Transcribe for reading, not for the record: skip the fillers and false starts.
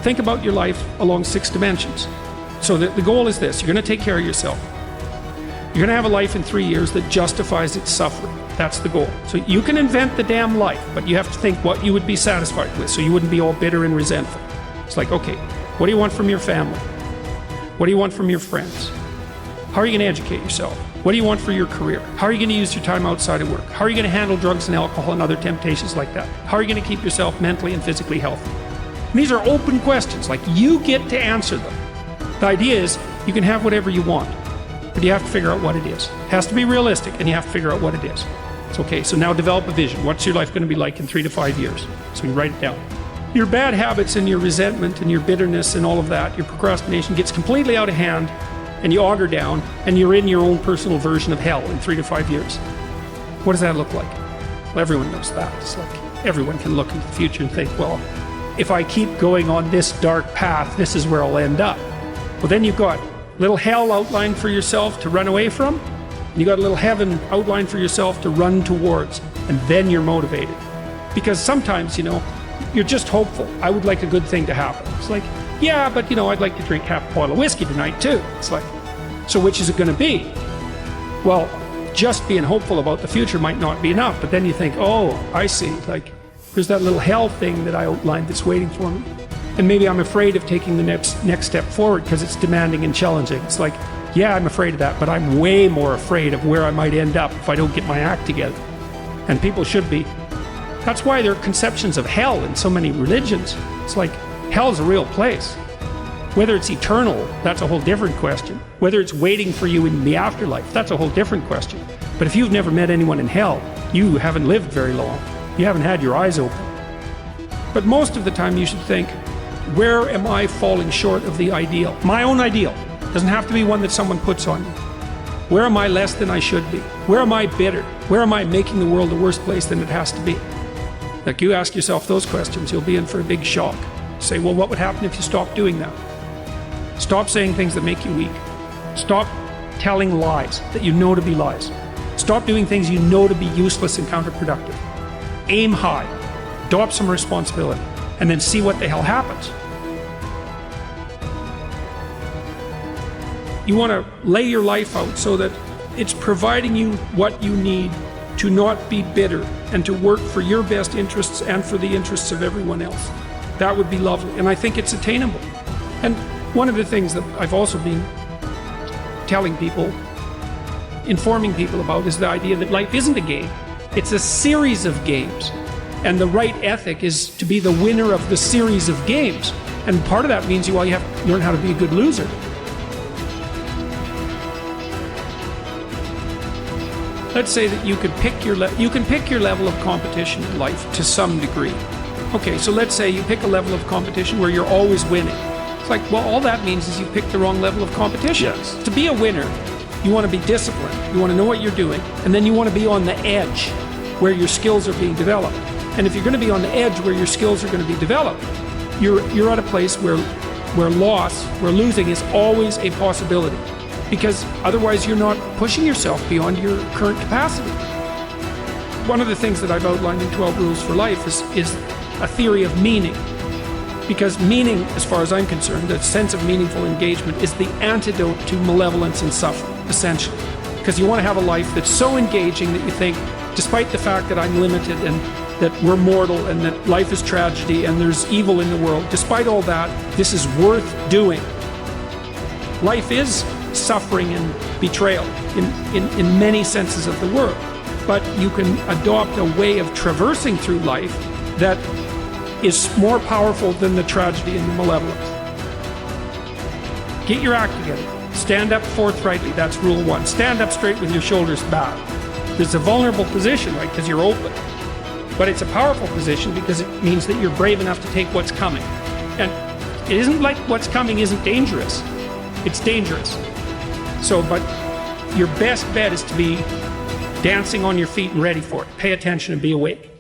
think about your life along 6 dimensions. So the goal is this: you're going to take care of yourself. You're going to have a life in 3 years that justifies its suffering. That's the goal. So you can invent the damn life, but you have to think what you would be satisfied with, so you wouldn't be all bitter and resentful. It's like, okay, what do you want from your family? What do you want from your friends? How are you going to educate yourself? What do you want for your career? How are you going to use your time outside of work? How are you going to handle drugs and alcohol and other temptations like that? How are you going to keep yourself mentally and physically healthy? And these are open questions, like you get to answer them. The idea is you can have whatever you want, but you have to figure out what it is. It has to be realistic, and you have to figure out what it is. It's okay, so now develop a vision. What's your life going to be like in 3 to 5 years? So you write it down. Your bad habits and your resentment and your bitterness and all of that, your procrastination gets completely out of hand, and you auger down, and you're in your own personal version of hell in 3 to 5 years. What does that look like? Well, everyone knows that. It's like everyone can look into the future and think, well, if I keep going on this dark path, this is where I'll end up. Well, then you've got little hell outlined for yourself to run away from, and you got a little heaven outlined for yourself to run towards, and then you're motivated. Because sometimes, you know, you're just hopeful. I would like a good thing to happen. It's like, yeah, but you know, I'd like to drink half a bottle of whiskey tonight too. It's like, so which is it going to be? Well, just being hopeful about the future might not be enough, but then you think, oh, I see, like, there's that little hell thing that I outlined that's waiting for me. And maybe I'm afraid of taking the next step forward because it's demanding and challenging. It's like, yeah, I'm afraid of that, but I'm way more afraid of where I might end up if I don't get my act together. And people should be. That's why there are conceptions of hell in so many religions. It's like, hell's a real place. Whether it's eternal, that's a whole different question. Whether it's waiting for you in the afterlife, that's a whole different question. But if you've never met anyone in hell, you haven't lived very long. You haven't had your eyes open. But most of the time you should think, where am I falling short of the ideal? My own ideal. Doesn't have to be one that someone puts on you. Where am I less than I should be? Where am I bitter? Where am I making the world a worse place than it has to be? Like, you ask yourself those questions, you'll be in for a big shock. Say, well, what would happen if you stopped doing that? Stop saying things that make you weak. Stop telling lies that you know to be lies. Stop doing things you know to be useless and counterproductive. Aim high. Adopt some responsibility. And then see what the hell happens. You want to lay your life out so that it's providing you what you need to not be bitter and to work for your best interests and for the interests of everyone else. That would be lovely, and I think it's attainable. And one of the things that I've also been telling people, informing people about, is the idea that life isn't a game. It's a series of games. And the right ethic is to be the winner of the series of games. And part of that means you have to learn how to be a good loser. Let's say that you can pick your level of competition in life to some degree. Okay, so let's say you pick a level of competition where you're always winning. It's like, well, all that means is you picked the wrong level of competition. Yes. To be a winner, you want to be disciplined, you want to know what you're doing, and then you want to be on the edge where your skills are being developed. And if you're going to be on the edge where your skills are going to be developed, you're at a place where losing is always a possibility. Because otherwise you're not pushing yourself beyond your current capacity. One of the things that I've outlined in 12 Rules for Life is a theory of meaning. Because meaning, as far as I'm concerned, the sense of meaningful engagement is the antidote to malevolence and suffering, essentially. Because you want to have a life that's so engaging that you think, despite the fact that I'm limited and that we're mortal and that life is tragedy and there's evil in the world, despite all that, this is worth doing. Life is suffering and betrayal in many senses of the word, but you can adopt a way of traversing through life that is more powerful than the tragedy and the malevolence. Get your act together. Stand up forthrightly. That's rule 1. Stand up straight with your shoulders back. It's a vulnerable position, right, because you're open. But it's a powerful position because it means that you're brave enough to take what's coming. And it isn't like what's coming isn't dangerous. It's dangerous. So, but your best bet is to be dancing on your feet and ready for it. Pay attention and be awake.